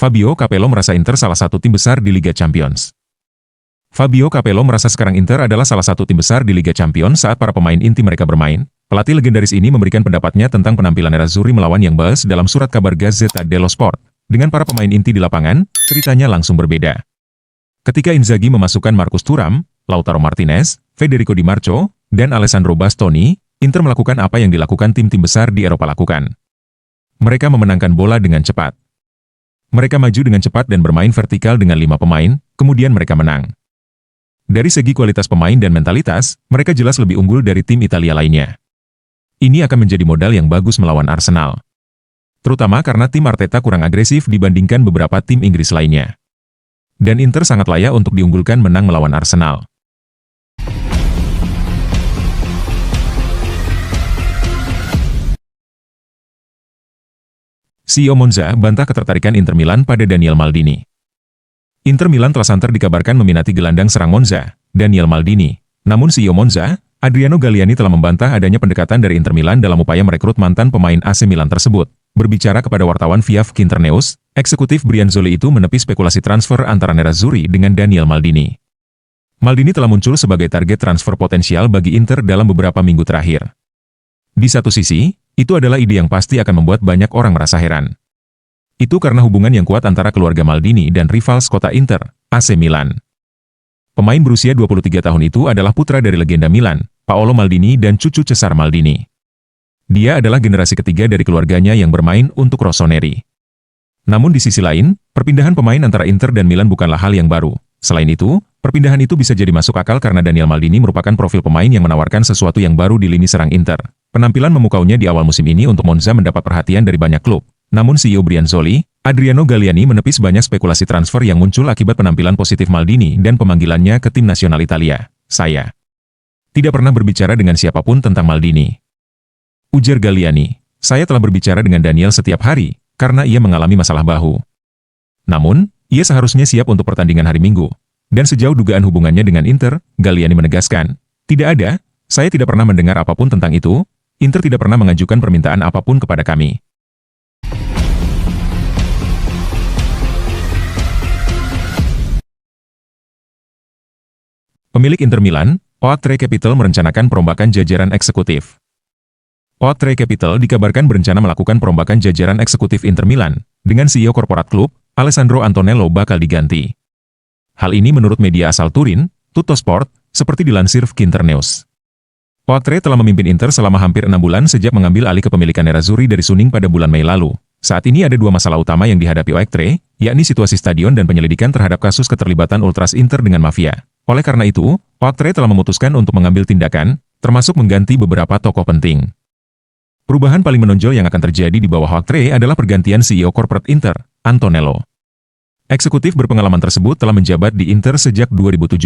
Fabio Capello merasa Inter salah satu tim besar di Liga Champions. Fabio Capello merasa sekarang Inter adalah salah satu tim besar di Liga Champions saat para pemain inti mereka bermain. Pelatih legendaris ini memberikan pendapatnya tentang penampilan Nerazzurri melawan Young Boys dalam surat kabar Gazzetta dello Sport. Dengan para pemain inti di lapangan, ceritanya langsung berbeda. Ketika Inzaghi memasukkan Marcus Thuram, Lautaro Martinez, Federico Di Marco, dan Alessandro Bastoni, Inter melakukan apa yang dilakukan tim-tim besar di Eropa lakukan. Mereka memenangkan bola dengan cepat. Mereka maju dengan cepat dan bermain vertikal dengan 5 pemain, kemudian mereka menang. Dari segi kualitas pemain dan mentalitas, mereka jelas lebih unggul dari tim Italia lainnya. Ini akan menjadi modal yang bagus melawan Arsenal. Terutama karena tim Arteta kurang agresif dibandingkan beberapa tim Inggris lainnya. Dan Inter sangat layak untuk diunggulkan menang melawan Arsenal. CEO Monza bantah ketertarikan Inter Milan pada Daniel Maldini. Inter Milan telah santer dikabarkan meminati gelandang serang Monza, Daniel Maldini. Namun CEO Monza, Adriano Galliani telah membantah adanya pendekatan dari Inter Milan dalam upaya merekrut mantan pemain AC Milan tersebut. Berbicara kepada wartawan via Internews, eksekutif Brianzoli itu menepi spekulasi transfer antara Nerazzurri dengan Daniel Maldini. Maldini telah muncul sebagai target transfer potensial bagi Inter dalam beberapa minggu terakhir. Di satu sisi, itu adalah ide yang pasti akan membuat banyak orang merasa heran. Itu karena hubungan yang kuat antara keluarga Maldini dan rival sekota Inter, AC Milan. Pemain berusia 23 tahun itu adalah putra dari legenda Milan, Paolo Maldini dan cucu Cesar Maldini. Dia adalah generasi ketiga dari keluarganya yang bermain untuk Rossoneri. Namun di sisi lain, perpindahan pemain antara Inter dan Milan bukanlah hal yang baru. Selain itu, perpindahan itu bisa jadi masuk akal karena Daniel Maldini merupakan profil pemain yang menawarkan sesuatu yang baru di lini serang Inter. Penampilan memukaunya di awal musim ini untuk Monza mendapat perhatian dari banyak klub. Namun CEO Brianzoli, Adriano Galliani menepis banyak spekulasi transfer yang muncul akibat penampilan positif Maldini dan pemanggilannya ke tim nasional Italia. Saya tidak pernah berbicara dengan siapapun tentang Maldini. Ujar Galliani, saya telah berbicara dengan Daniel setiap hari, karena ia mengalami masalah bahu. Namun, ia seharusnya siap untuk pertandingan hari Minggu. Dan sejauh dugaan hubungannya dengan Inter, Galliani menegaskan, tidak ada, saya tidak pernah mendengar apapun tentang itu, Inter tidak pernah mengajukan permintaan apapun kepada kami. Pemilik Inter Milan, Oaktree Capital merencanakan perombakan jajaran eksekutif. Oaktree Capital dikabarkan berencana melakukan perombakan jajaran eksekutif Inter Milan, dengan CEO korporat klub, Alessandro Antonello bakal diganti. Hal ini menurut media asal Turin, Tuttosport, seperti dilansir Internews. Oaktree telah memimpin Inter selama hampir 6 bulan sejak mengambil alih kepemilikan Nerazzurri dari Suning pada bulan Mei lalu. Saat ini ada 2 masalah utama yang dihadapi Oaktree, yakni situasi stadion dan penyelidikan terhadap kasus keterlibatan Ultras Inter dengan mafia. Oleh karena itu, Oaktree telah memutuskan untuk mengambil tindakan, termasuk mengganti beberapa tokoh penting. Perubahan paling menonjol yang akan terjadi di bawah Oaktree adalah pergantian CEO Corporate Inter, Antonello. Eksekutif berpengalaman tersebut telah menjabat di Inter sejak 2017.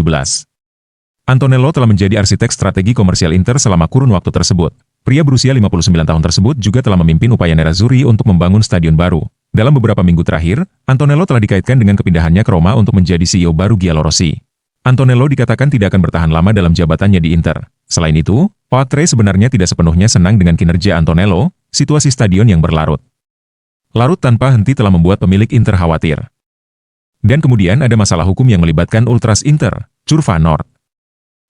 Antonello telah menjadi arsitek strategi komersial Inter selama kurun waktu tersebut. Pria berusia 59 tahun tersebut juga telah memimpin upaya Nerazzurri untuk membangun stadion baru. Dalam beberapa minggu terakhir, Antonello telah dikaitkan dengan kepindahannya ke Roma untuk menjadi CEO baru Giallorossi. Antonello dikatakan tidak akan bertahan lama dalam jabatannya di Inter. Selain itu, Oaktree sebenarnya tidak sepenuhnya senang dengan kinerja Antonello, situasi stadion yang berlarut. Larut tanpa henti telah membuat pemilik Inter khawatir. Dan kemudian ada masalah hukum yang melibatkan Ultras Inter, Curva Nord.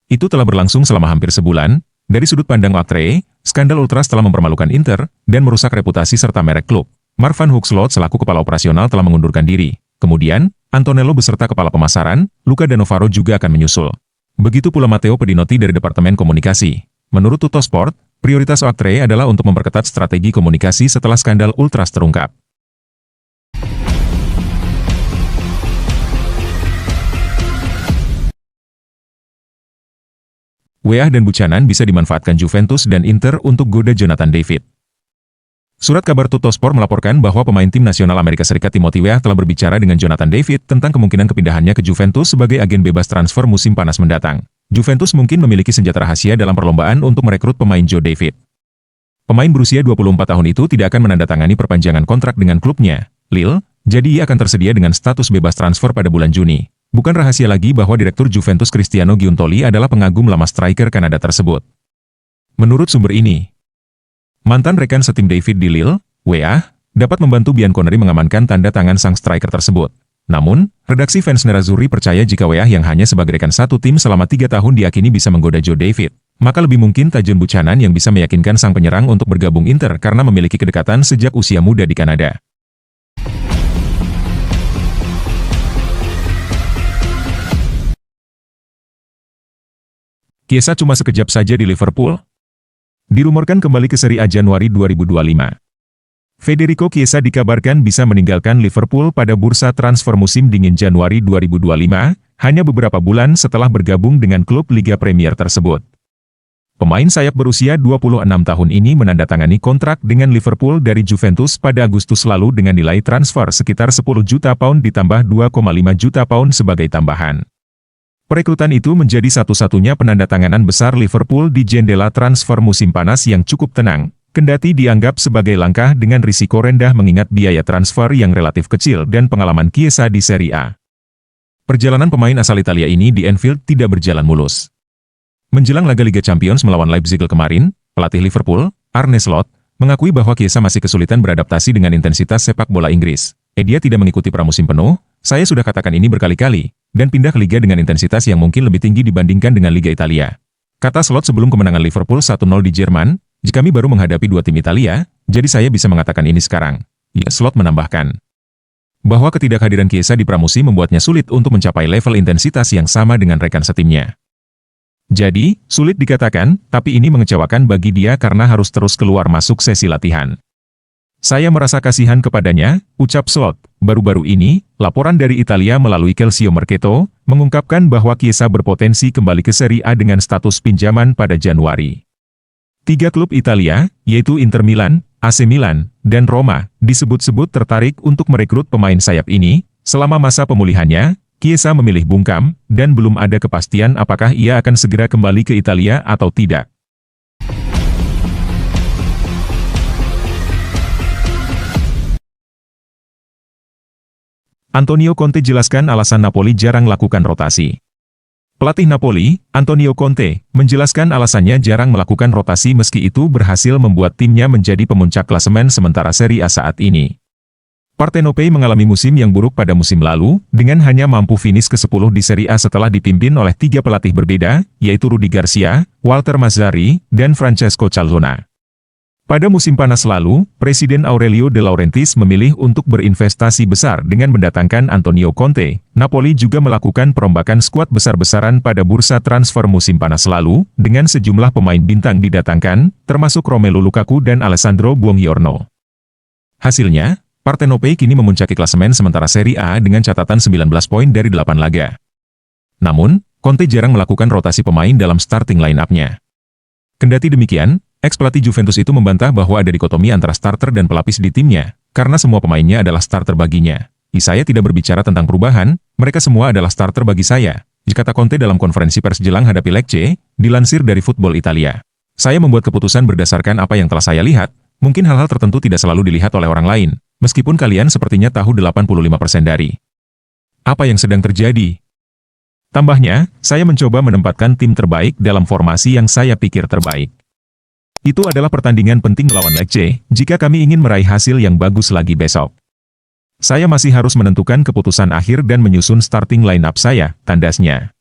Itu telah berlangsung selama hampir sebulan. Dari sudut pandang Oaktree, skandal Ultras telah mempermalukan Inter dan merusak reputasi serta merek klub. Mark van Huxlot selaku kepala operasional telah mengundurkan diri. Kemudian, Antonello beserta kepala pemasaran, Luca Danovaro juga akan menyusul. Begitu pula Matteo Pedinotti dari Departemen Komunikasi. Menurut Tuttosport, prioritas Oaktree adalah untuk memperketat strategi komunikasi setelah skandal Ultras terungkap. Weah dan Buchanan bisa dimanfaatkan Juventus dan Inter untuk goda Jonathan David. Surat kabar Tuttosport melaporkan bahwa pemain tim nasional Amerika Serikat Timothy Weah telah berbicara dengan Jonathan David tentang kemungkinan kepindahannya ke Juventus sebagai agen bebas transfer musim panas mendatang. Juventus mungkin memiliki senjata rahasia dalam perlombaan untuk merekrut pemain Joe David. Pemain berusia 24 tahun itu tidak akan menandatangani perpanjangan kontrak dengan klubnya, Lille, jadi ia akan tersedia dengan status bebas transfer pada bulan Juni. Bukan rahasia lagi bahwa Direktur Juventus Cristiano Giuntoli adalah pengagum lama striker Kanada tersebut. Menurut sumber ini, mantan rekan setim David di Lille, Weah, dapat membantu Bianconeri mengamankan tanda tangan sang striker tersebut. Namun, redaksi fans Nerazzurri percaya jika Weah yang hanya sebagai rekan satu tim selama 3 tahun diakini bisa menggoda Joe David, maka lebih mungkin Tajon Buchanan yang bisa meyakinkan sang penyerang untuk bergabung Inter karena memiliki kedekatan sejak usia muda di Kanada. Chiesa cuma sekejap saja di Liverpool. Dirumorkan kembali ke Serie A Januari 2025. Federico Chiesa dikabarkan bisa meninggalkan Liverpool pada bursa transfer musim dingin Januari 2025, hanya beberapa bulan setelah bergabung dengan klub Liga Premier tersebut. Pemain sayap berusia 26 tahun ini menandatangani kontrak dengan Liverpool dari Juventus pada Agustus lalu dengan nilai transfer sekitar 10 juta pound ditambah 2,5 juta pound sebagai tambahan. Perekrutan itu menjadi satu-satunya penandatanganan besar Liverpool di jendela transfer musim panas yang cukup tenang, kendati dianggap sebagai langkah dengan risiko rendah mengingat biaya transfer yang relatif kecil dan pengalaman Chiesa di Serie A. Perjalanan pemain asal Italia ini di Anfield tidak berjalan mulus. Menjelang laga Liga Champions melawan Leipzig kemarin, pelatih Liverpool, Arne Slot, mengakui bahwa Chiesa masih kesulitan beradaptasi dengan intensitas sepak bola Inggris. Dia tidak mengikuti pramusim penuh, saya sudah katakan ini berkali-kali, dan pindah ke liga dengan intensitas yang mungkin lebih tinggi dibandingkan dengan Liga Italia. Kata Slot sebelum kemenangan Liverpool 1-0 di Jerman, jika kami baru menghadapi 2 tim Italia, jadi saya bisa mengatakan ini sekarang. Slot menambahkan bahwa ketidakhadiran Chiesa di pramusim membuatnya sulit untuk mencapai level intensitas yang sama dengan rekan setimnya. Jadi, sulit dikatakan, tapi ini mengecewakan bagi dia karena harus terus keluar masuk sesi latihan. Saya merasa kasihan kepadanya, ucap Slot. Baru-baru ini, laporan dari Italia melalui Calcio Mercato, mengungkapkan bahwa Chiesa berpotensi kembali ke Serie A dengan status pinjaman pada Januari. 3 klub Italia, yaitu Inter Milan, AC Milan, dan Roma, disebut-sebut tertarik untuk merekrut pemain sayap ini. Selama masa pemulihannya, Chiesa memilih bungkam, dan belum ada kepastian apakah ia akan segera kembali ke Italia atau tidak. Antonio Conte jelaskan alasan Napoli jarang lakukan rotasi. Pelatih Napoli, Antonio Conte, menjelaskan alasannya jarang melakukan rotasi meski itu berhasil membuat timnya menjadi pemuncak klasemen sementara Serie A saat ini. Partenopei mengalami musim yang buruk pada musim lalu, dengan hanya mampu finish ke-10 di Serie A setelah dipimpin oleh 3 pelatih berbeda, yaitu Rudi Garcia, Walter Mazzarri, dan Francesco Calzona. Pada musim panas lalu, Presiden Aurelio De Laurentiis memilih untuk berinvestasi besar dengan mendatangkan Antonio Conte. Napoli juga melakukan perombakan skuad besar-besaran pada bursa transfer musim panas lalu, dengan sejumlah pemain bintang didatangkan, termasuk Romelu Lukaku dan Alessandro Buongiorno. Hasilnya, Partenopei kini memuncaki klasemen sementara Serie A dengan catatan 19 poin dari 8 laga. Namun, Conte jarang melakukan rotasi pemain dalam starting line-up-nya. Kendati demikian, ex-pelatih Juventus itu membantah bahwa ada dikotomi antara starter dan pelapis di timnya, karena semua pemainnya adalah starter baginya. Saya tidak berbicara tentang perubahan, mereka semua adalah starter bagi saya, kata Conte dalam konferensi pers jelang hadapi Lecce, dilansir dari Football Italia. Saya membuat keputusan berdasarkan apa yang telah saya lihat, mungkin hal-hal tertentu tidak selalu dilihat oleh orang lain, meskipun kalian sepertinya tahu 85% dari apa yang sedang terjadi. Tambahnya, saya mencoba menempatkan tim terbaik dalam formasi yang saya pikir terbaik. Itu adalah pertandingan penting melawan Lecce, jika kami ingin meraih hasil yang bagus lagi besok. Saya masih harus menentukan keputusan akhir dan menyusun starting line-up saya, tandasnya.